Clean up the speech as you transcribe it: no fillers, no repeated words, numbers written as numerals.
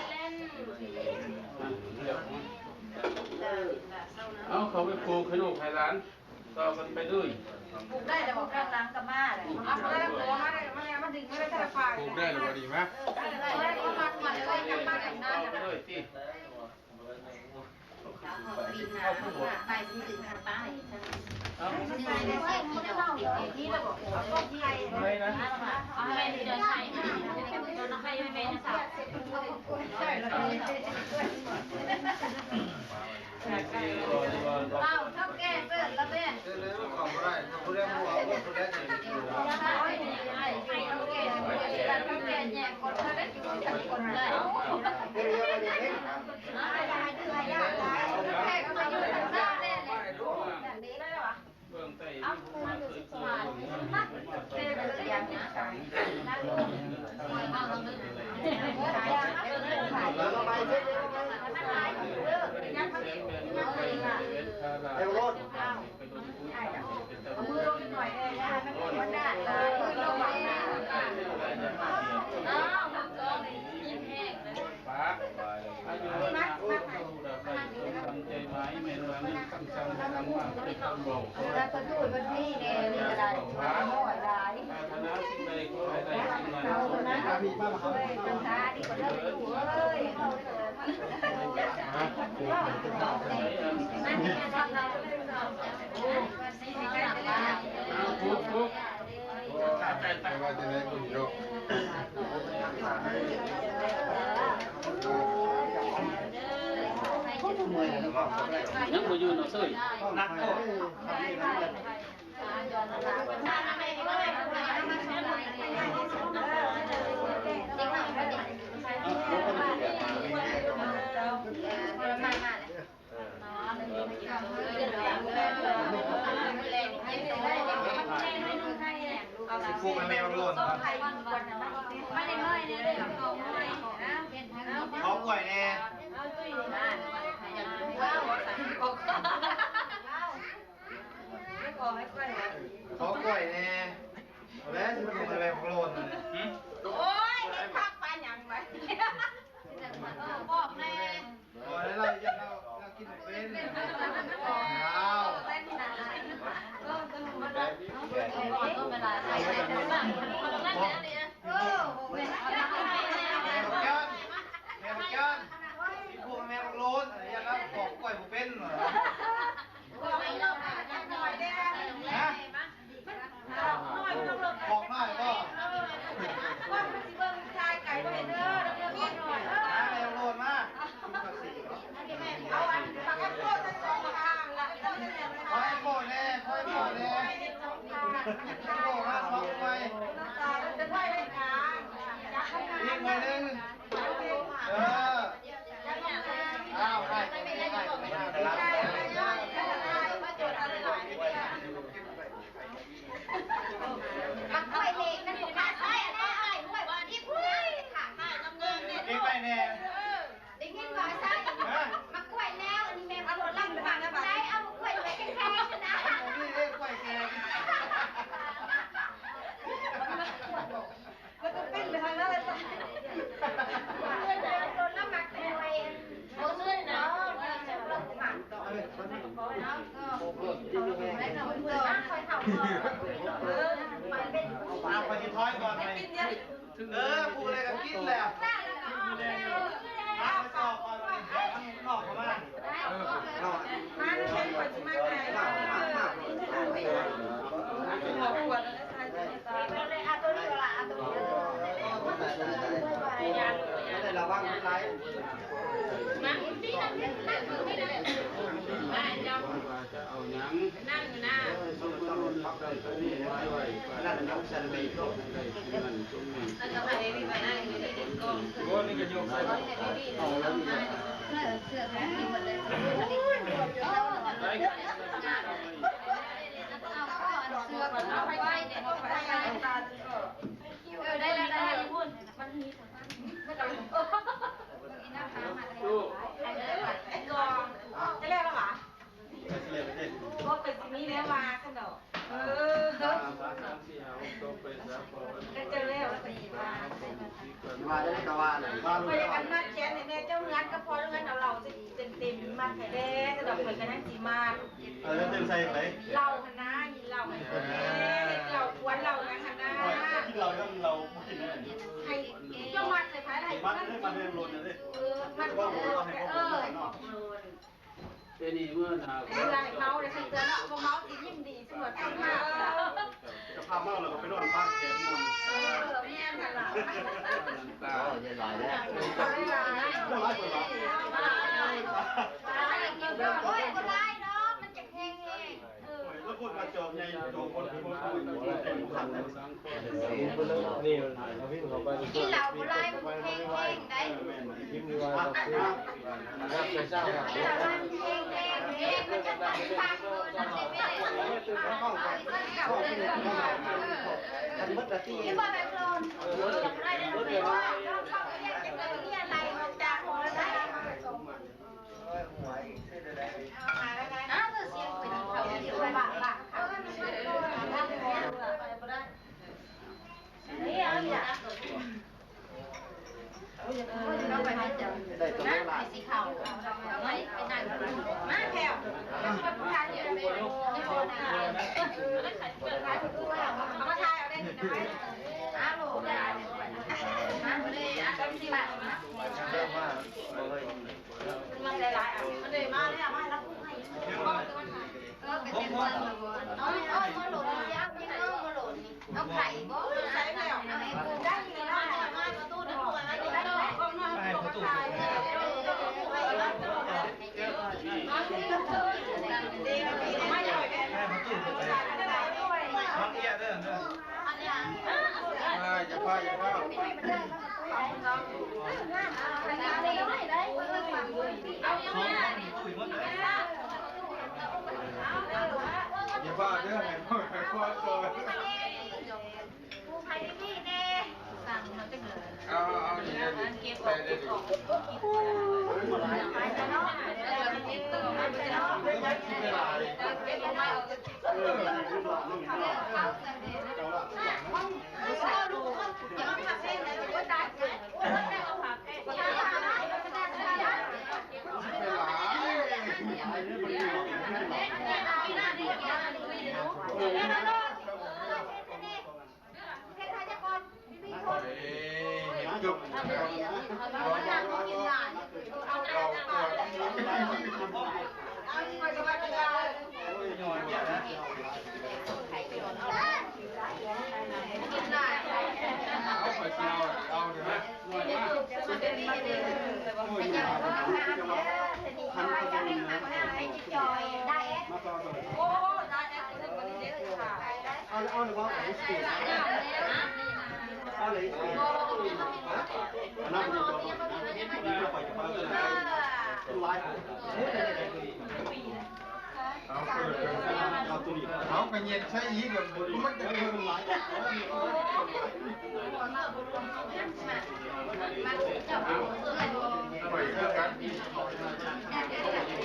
เล่นเอาเขาไปปลูกให้ลูกให้หลานต่อกันไปด้วยปลูกได้แต่บอกข้างหลังกับมาเลยเอาไปแล้วหัวมาเลยมาดึงไม่ได้แต่ฝ่ายปลูกได้หรือว่าดีมั้ยได้ก็มาเลยกับมาแต่งหน้ากันเลยที่ไปดึงทางใต้ไม่ใช่ไม่ใช่ไม่ได้เล่าที่เราบอกเอาต้นไทยอะไรนะเอาไปเดินไทยโดนไทยไม่เป็นนะใช่แล้วเอ้าชอบแก้เสื้อแล้วแม่เลยว่าของบ่ได้ผู้ใดบ่เอาผู้ใดจะกินเนี่ยคนเขาได้อยู่ที่คนเลยแค่ก็มาอยู่ทางหน้าแน่เลยแบบนี้ได้หรอเบื้องใต้ เอามาดูสิบาทนักเรียนอะไรอย่างนี้นักลูกเอาลงไปขายแล้วก็ไปเรื่อยๆไม่ขายเลิกงั้นเขาดิงั้นเขาดิค่ะเร็วรถมือลงหน่อยเลยนะไม่ควรได้มือลงมาอ้าวมันก็ยิ้มแห้งเลยฟ้าอายุนักไปทำใจไม้เมนวันนี้ตั้งใจทำมาเป็นคนบอกแล้วก็ดูมันนี่เนี่ยนี่อะไรโม่อะไรคณะสิ่งใดก็ให้ได้สิ่งนั้นเอาคนนั้นเอาพี่ป้ามาเขาเลยภาษาดีกว่าเรื่องอยู่เลยเอาเลยนั่นนี่ทำเราไม่ได้เราปุ๊บปุ๊บแต่ว่าจะได้บุญโยกยังบ่อยู่เนาะเซ้ยนักโทษปลูกแมวโลนไม่ได้ง่อยเนี่ยเลยเขาง่อยนะเขากล้วยแน่เขากล้วยแน่แล้วที่มันเป็นแมวโลนโอ้ยเห็นพักไปยังไงบอกแม่โอ้ยเรากินเป็นเอาก็ต้องมาดูก็เวลาใส่ใส่บ้างคนละนั่นนี่นะโอ้โหแมวจ้อนพวกแมวโลนอะไรอย่างเงี้ยของกล้วยผมเป็นเหรอไม่ลงยังหน่อยได้ฮะบอกหน่อยก็ว่ามันสิเบิ่งชายไก่บ่เห็นเด้อเดี๋ยวนี้หน่อยแมวโลนมาเอาอันปากกาโก้จะสองข้างละคอยโกแน่คอยโกแน่โกมาสองไปจะได้ให้งานยิงไปหนึ่งอ้าวได้มันค่อยเล็กนั่นของข้าใช่ได้ด้วยว่าที่พูดค่ะค่ะน้ำเงินเนี่ย ยิงไปแน่ได้ยินว่าใช่มากล้วยแล้วอันนี้แม่เอาล่ำมาแล้วได้เอากล้วยไปแค่ชนะนี่เรียกกล้วยแกแล้วก็ปิ้นไปทางนั้นเลยโดนน้ำหมักไปโอ้เสื้อเนาะจะเลิกหมักต่อแล้วก็แล้วก็เพื่อนคอยเข่าไปเป็นเอาไปที่ท้อยก่อนเลยพูดอะไรกันกินแล้วเอาไปสอบก่อนนอกเข้ามามาเล่นกว่าจะมาไงหัวปวดแล้วใช่ไหมเลยอาตัวนี้ก็ละอาตัวนี้ได้ระวังไรนั่งที่นั่งที่นั่งที่นั่งได้จับจะเอาหยังนั่งอยู่หน้าได้ตัวนี้ไว้นั่นน้ำเซนเลยก็ได้ที่นั่นตรงนี้แล้วก็ให้พี่ไปนั่งอยู่ที่ดินกองก็นี่ก็ยกใส่เอาแล้วเสื้อแขนที่หมดเลยได้เสื้อก่อนเอาไปไว้เนี่ยเอาไปไว้ตาได้แล้วได้พูดมันมีสำคัญไม่ต้องอินนะคะมาไอ้กองจะเรียกแล้วหรอก็เป็นที่นี้แล้วมาขนมก็เจอแล้วแล้วก็ยิบมา จะได้กว่าเลยบ้าน ไปกันมากแค่ในเจ้าเงินก็พอเงินเราจะเต็มมากแค่เด้จะดอกเงินกันนั่นสีมาก เต็มใส่ไหน เราคณะยินเราเราควนเรานะคณะ ที่เราไม่กินเลย ให้เจ้ามัดเลยพายอะไร มันได้มาเรียนรู้นะดิ มันก็เป็นอีเมื่อนา เวลาเมาเลยสิเจอเนาะเมาจริงยิ่งดีสมดมาก จะพามาเราไปนอนบ้านแกนมุน แม่นค่ะเรา ตา จะหลายแล้ว ไม่ร้ายไม่ร้ายไม่ร้ายโอ้ยก็ร้ายเนาะมันจะแห้งเอง แล้วคนมาจอบในจอบคนที่คนเต็มขันเลย นี่เราวิ่งเข้าไป กินเหล้าโบราณมันแห้งๆได้ ยิ้มดีว่าเราคือรับไปสร้าง กินเหล้ามันแห้งๆมันจะต้องฟังมันไม่ได้ มันมัดละที่ ที่ว่าแบบโดนยังได้ได้รู้ว่าเราเข้าเรียกจะเกิดที่อะไรออกจากหัวได้อ้าวเสียงเป็นเขาเสียงบ้าบ้าเขานี่เอาอย่าเราไปให้เจ้านะไปสีขาวไม่ไปนั่งมาแถวแล้วก็ผู้ชายอยู่ในโบในโบนะเอามาทายเอาได้ยินไหมอ้าวโหได้มาเลยอ่ะก็สิบบาทนะมันหลายๆอ่ะมันเลยมาเลยอ่ะมาแล้วพูดให้เป็นเต็มวันเอามาหล่นยักษ์ยังเอามาหล่นเอาไข่บ่ใส่แล้วได้ยินแล้วมาประตูนึงหัวแล้วได้แล้วก็มาประตูไม่เลยแม่ประตูด้วยอันนี้ อย่าพาอย่าพา เอายังไง อย่าพาเด้อไหนพ่อไหนพ่อโซ่ ผู้ใครพี่แน่สั่งมันจะเกิด เอาอย่างนี้แต่เด็ก ไปจะนอนเก็บตัวมันจะนอนเก็บตัวไม่เอาเข้าใส่เด็กมันก็รู้ว่าจะต้องมาเส้นแล้วก็ตายเลยว่าได้เอาผักก็ได้ก็ได้ก็ได้จุก เอาไปกินหลานเอาไปกับบ้านกันกินหลาน เอาไปเชียวเอาเดี๋ยวนะ มันเป็นดีเลยแต่ยังว่าทานเนี่ยแต่นี่ทำจะให้ทำให้จอยได้ มาต่อต่อ โอ้ได้แล้วถึงวันนี้ได้เลยค่ะ เอาหรือว่าไอ้สปีดเอาเลยสปีดนั่งอยู่ตัวนี้เราปล่อยจะพาตัวไหนตัวไลฟ์เอาตัวนี้เอาไปเย็นใช้ยีกับมันจะเป็นไลฟ์ มันจะเอาเสื้อ ปล่อยเท่ากัน เ